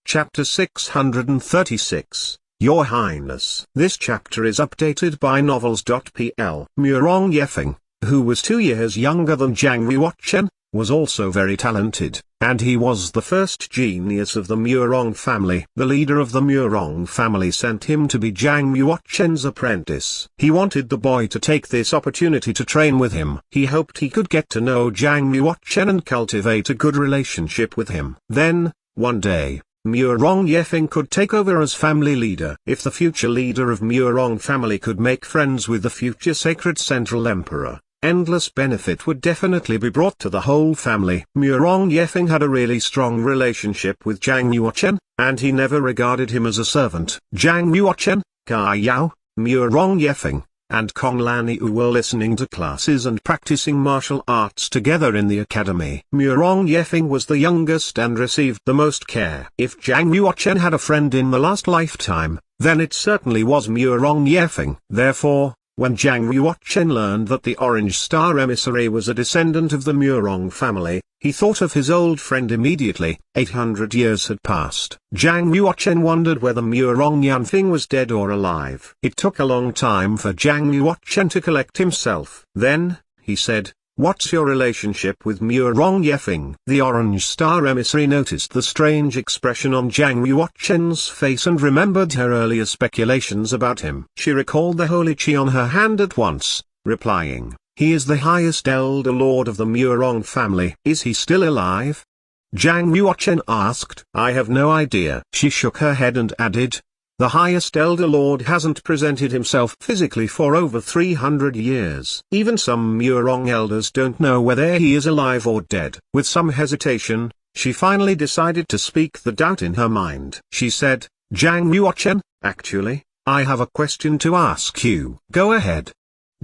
Chapter 636, Your Highness. This chapter is updated by novels.pl. Murong Yefeng, who was 2 years younger than Zhang Yuochen, was also very talented, and he was the first genius of the Murong family. The leader of the Murong family sent him to be Zhang Yuochen's apprentice. He wanted the boy to take this opportunity to train with him. He hoped he could get to know Zhang Yuochen and cultivate a good relationship with him. Then, one day, Murong Yefeng could take over as family leader. If the future leader of Murong family could make friends with the future sacred central emperor, endless benefit would definitely be brought to the whole family. Murong Yefeng had a really strong relationship with Zhang Yuochen, and he never regarded him as a servant. Zhang Yuochen, Kai Yao, Murong Yefeng, and Kong Laniu were listening to classes and practicing martial arts together in the academy. Murong Yefeng was the youngest and received the most care. If Zhang Yuochen had a friend in the last lifetime, then it certainly was Murong Yefeng. Therefore, when Zhang Yuochen learned that the Orange Star emissary was a descendant of the Murong family, he thought of his old friend immediately. 800 years had passed. Zhang Yuochen wondered whether Murong Yanfeng was dead or alive. It took a long time for Zhang Yuochen to collect himself. Then, he said, "What's your relationship with Murong Yefeng?" The Orange Star emissary noticed the strange expression on Zhang Yuochen's face and remembered her earlier speculations about him. She recalled the holy chi on her hand at once, replying, "He is the highest elder lord of the Murong family." "Is he still alive?" Zhang Yuochen asked. "I have no idea." She shook her head and added, "The highest elder lord hasn't presented himself physically for over 300 years. Even some Murong elders don't know whether he is alive or dead." With some hesitation, she finally decided to speak the doubt in her mind. She said, "Zhang Yuochen, actually, I have a question to ask you." "Go ahead."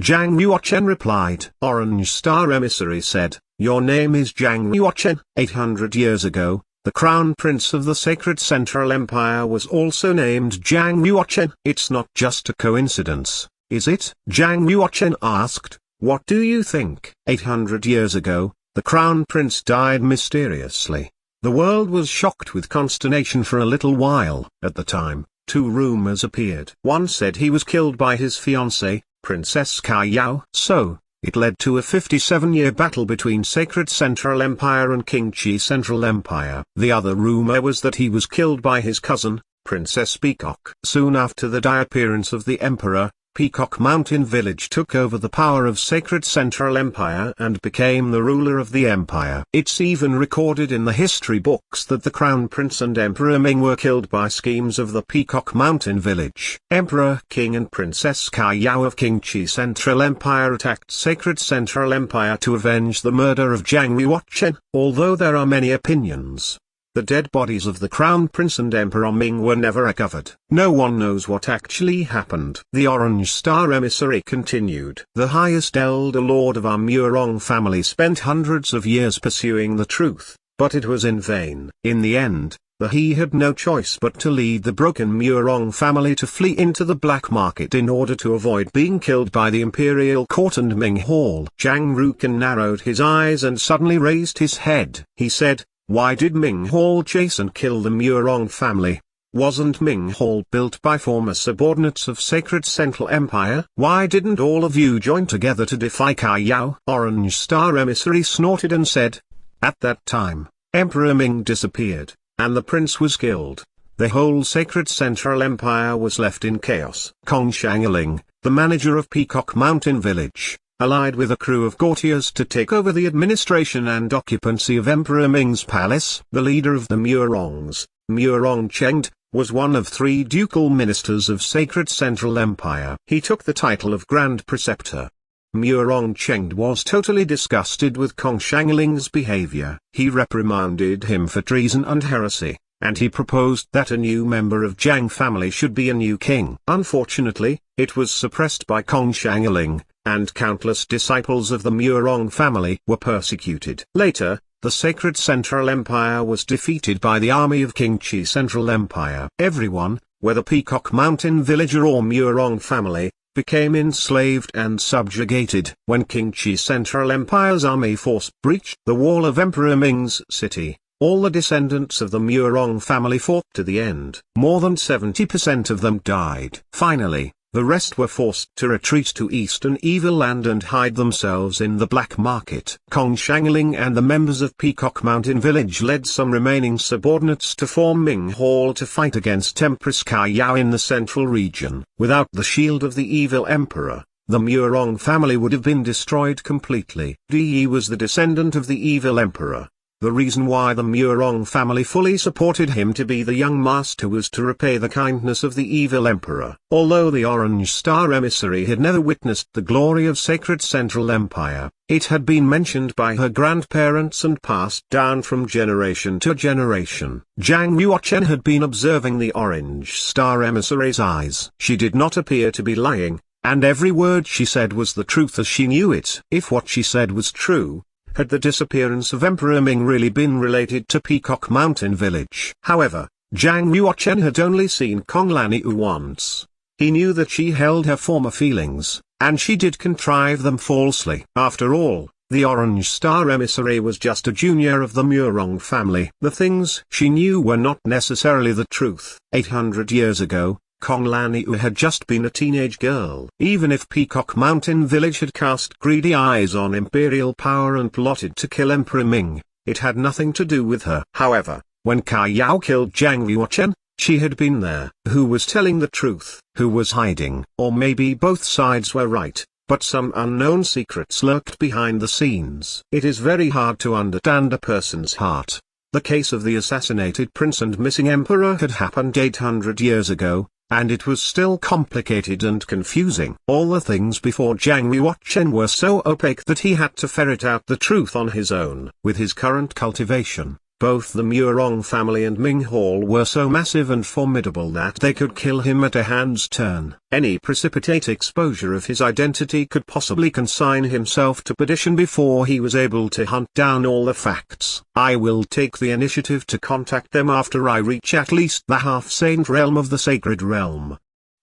Zhang Yuochen replied. Orange Star emissary said, "Your name is Zhang Yuochen. 800 years ago, the Crown Prince of the Sacred Central Empire was also named Zhang Yuochen. It's not just a coincidence, is it?" Zhang Yuochen asked. "What do you think?" 800 years ago, the Crown Prince died mysteriously. The world was shocked with consternation for a little while. At the time, 2 rumors appeared. One said he was killed by his fiancée, Princess Kai Yao. So, it led to a 57-year battle between Sacred Central Empire and Qingqi Central Empire. The other rumor was that he was killed by his cousin, Princess Peacock. Soon after the disappearance of the emperor, Peacock Mountain Village took over the power of Sacred Central Empire and became the ruler of the empire. It's even recorded in the history books that the Crown Prince and Emperor Ming were killed by schemes of the Peacock Mountain Village. Emperor King and Princess Kai Yao of Qingqi Central Empire attacked Sacred Central Empire to avenge the murder of Zhang Yuochen. Although there are many opinions, the dead bodies of the Crown Prince and Emperor Ming were never recovered. No one knows what actually happened. The Orange Star emissary continued. The highest elder lord of our Murong family spent hundreds of years pursuing the truth, but it was in vain. In the end, he had no choice but to lead the broken Murong family to flee into the black market in order to avoid being killed by the imperial court and Ming Hall. Zhang Ruken narrowed his eyes and suddenly raised his head. He said, "Why did Ming Hall chase and kill the Murong family? Wasn't Ming Hall built by former subordinates of Sacred Central Empire? Why didn't all of you join together to defy Kai Yao?" Orange Star emissary snorted and said, "At that time, Emperor Ming disappeared, and the prince was killed. The whole Sacred Central Empire was left in chaos." Kong Shangling, the manager of Peacock Mountain Village, allied with a crew of courtiers to take over the administration and occupancy of Emperor Ming's palace. The leader of the Murongs, Murong Chengde, was one of 3 ducal ministers of Sacred Central Empire. He took the title of Grand Preceptor. Murong Chengde was totally disgusted with Kong Shangling's behavior. He reprimanded him for treason and heresy, and he proposed that a new member of Zhang family should be a new king. Unfortunately, it was suppressed by Kong Shangling, and countless disciples of the Murong family were persecuted. Later, the Sacred Central Empire was defeated by the army of Qingqi Central Empire. Everyone, whether Peacock Mountain villager or Murong family, became enslaved and subjugated. When Qingqi Central Empire's army force breached the wall of Emperor Ming's city, All the descendants of the Murong family fought to the end. More than 70% of them died. Finally, the rest were forced to retreat to Eastern Evil Land and hide themselves in the black market. Kong Shangling and the members of Peacock Mountain Village led some remaining subordinates to form Ming Hall to fight against Empress Kaiyao in the central region. Without the shield of the evil emperor, the Murong family would have been destroyed completely. Yi was the descendant of the evil emperor. The reason why the Murong family fully supported him to be the young master was to repay the kindness of the evil emperor. Although the Orange Star emissary had never witnessed the glory of sacred Central Empire, it had been mentioned by her grandparents and passed down from generation to generation. Zhang Yuochen had been observing the Orange Star emissary's eyes. She did not appear to be lying, and every word she said was the truth as she knew it. If what she said was true, had the disappearance of Emperor Ming really been related to Peacock Mountain Village? However, Zhang Yuochen had only seen Kong Laniu once. He knew that she held her former feelings, and she did contrive them falsely. After all, the Orange Star emissary was just a junior of the Murong family. The things she knew were not necessarily the truth. 800 years ago, Kong Laniu had just been a teenage girl. Even if Peacock Mountain Village had cast greedy eyes on imperial power and plotted to kill Emperor Ming, it had nothing to do with her. However, when Kaiyao killed Zhang Yuochen, she had been there. Who was telling the truth? Who was hiding? Or maybe both sides were right, but some unknown secrets lurked behind the scenes. It is very hard to understand a person's heart. The case of the assassinated prince and missing emperor had happened 800 years ago, and it was still complicated and confusing. All the things before Zhang Yuochen were so opaque that he had to ferret out the truth on his own. With his current cultivation, both the Murong family and Ming Hall were so massive and formidable that they could kill him at a hand's turn. Any precipitate exposure of his identity could possibly consign himself to perdition before he was able to hunt down all the facts. I will take the initiative to contact them after I reach at least the half-saint realm of the sacred realm.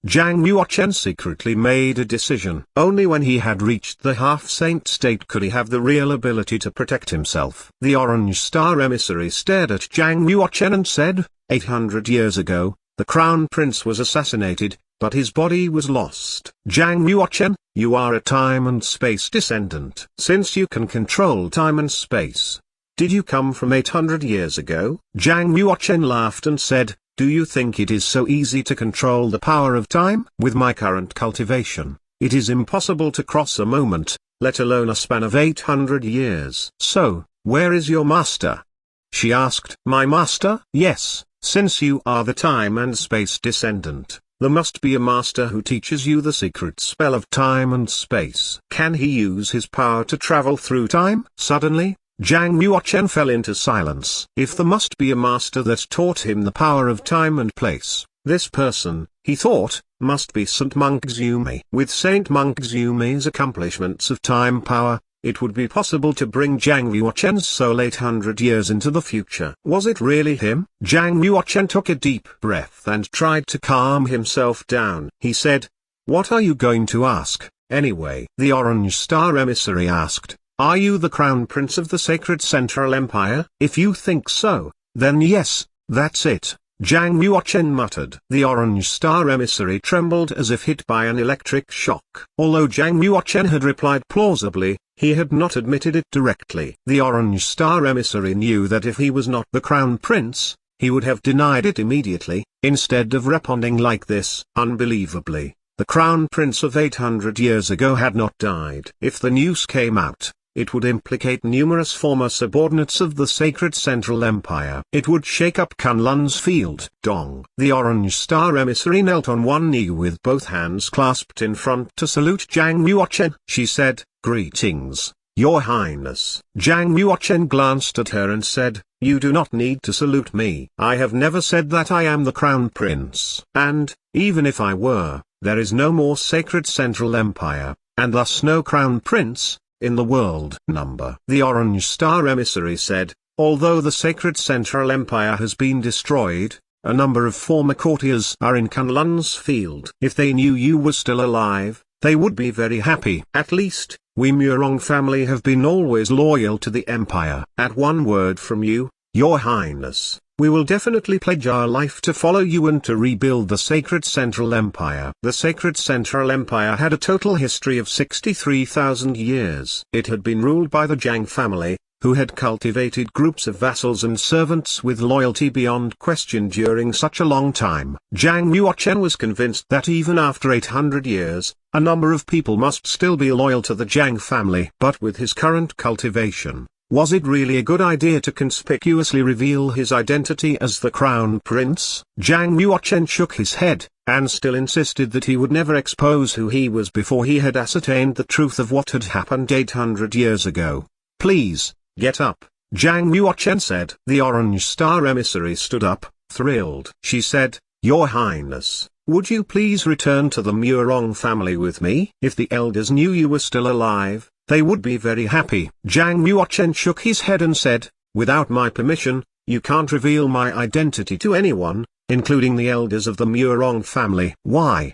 Zhang Yuochen secretly made a decision. Only when he had reached the half-saint state could he have the real ability to protect himself. The Orange Star emissary stared at Zhang Yuochen and said, 800 years ago, the crown prince was assassinated, but his body was lost. Zhang Yuochen, you are a time and space descendant. Since you can control time and space, did you come from 800 years ago? Zhang Yuochen laughed and said, do you think it is so easy to control the power of time? With my current cultivation, it is impossible to cross a moment, let alone a span of 800 years. So, where is your master? She asked. My master? Yes, since you are the time and space descendant, there must be a master who teaches you the secret spell of time and space. Can he use his power to travel through time? Suddenly, Zhang Yuochen fell into silence. If there must be a master that taught him the power of time and place, this person, he thought, must be Saint Monkzumi. With Saint Monkzumi's accomplishments of time power, it would be possible to bring Zhang Yuochen's soul 800 years into the future. Was it really him? Zhang Yuochen took a deep breath and tried to calm himself down. He said, what are you going to ask, anyway? The Orange Star emissary asked. Are you the crown prince of the sacred Central Empire? If you think so, then yes, that's it, Zhang Yuochen muttered. The Orange Star emissary trembled as if hit by an electric shock. Although Zhang Yuochen had replied plausibly, he had not admitted it directly. The Orange Star emissary knew that if he was not the crown prince, he would have denied it immediately, instead of responding like this. Unbelievably, the crown prince of 800 years ago had not died. If the news came out, it would implicate numerous former subordinates of the sacred Central Empire. It would shake up Kunlun's field. Dong. The Orange Star emissary knelt on one knee with both hands clasped in front to salute Zhang Yuochen. She said, greetings, Your Highness. Zhang Yuochen glanced at her and said, you do not need to salute me. I have never said that I am the crown prince. And, even if I were, there is no more sacred Central Empire, and thus no crown prince in the world. The Orange Star emissary said, although the sacred Central Empire has been destroyed, a number of former courtiers are in Kunlun's field. If they knew you were still alive, they would be very happy. At least, we Murong family have been always loyal to the empire. At one word from you, "Your Highness, we will definitely pledge our life to follow you and to rebuild the Sacred Central Empire." The Sacred Central Empire had a total history of 63,000 years. It had been ruled by the Zhang family, who had cultivated groups of vassals and servants with loyalty beyond question during such a long time. Zhang Yuochen was convinced that even after 800 years, a number of people must still be loyal to the Zhang family. But with his current cultivation, was it really a good idea to conspicuously reveal his identity as the crown prince? Zhang Yuochen shook his head, and still insisted that he would never expose who he was before he had ascertained the truth of what had happened 800 years ago. "Please, get up," Zhang Yuochen said. The Orange Star emissary stood up, thrilled. She said, "Your Highness, would you please return to the Murong family with me? If the elders knew you were still alive, they would be very happy." Zhang Yuochen shook his head and said, "Without my permission, you can't reveal my identity to anyone, including the elders of the Murong family." "Why?"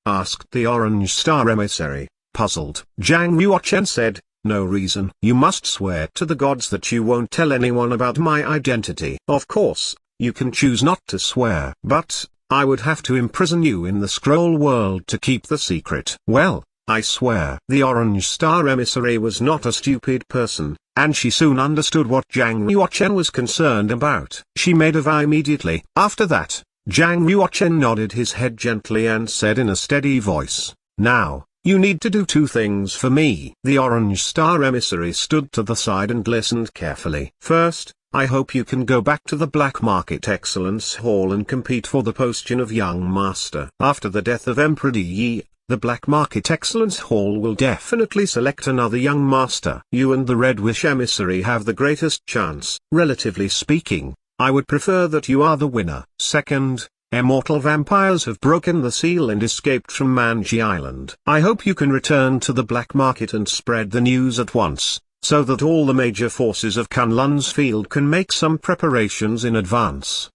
asked the Orange Star emissary, puzzled. Zhang Yuochen said, "No reason. You must swear to the gods that you won't tell anyone about my identity. Of course, you can choose not to swear. But, I would have to imprison you in the scroll world to keep the secret." "Well, I swear." The Orange Star emissary was not a stupid person, and she soon understood what Zhang Yuochen was concerned about. She made a vow immediately. After that, Zhang Yuochen nodded his head gently and said in a steady voice, "Now, you need to do two things for me." The Orange Star emissary stood to the side and listened carefully. "First, I hope you can go back to the Black Market Excellence Hall and compete for the position of Young Master. After the death of Emperor Di, the Black Market Excellence Hall will definitely select another young master. You and the Red Wish emissary have the greatest chance. Relatively speaking, I would prefer that you are the winner. Second, immortal vampires have broken the seal and escaped from Manji Island. I hope you can return to the Black Market and spread the news at once, so that all the major forces of Kunlun's field can make some preparations in advance."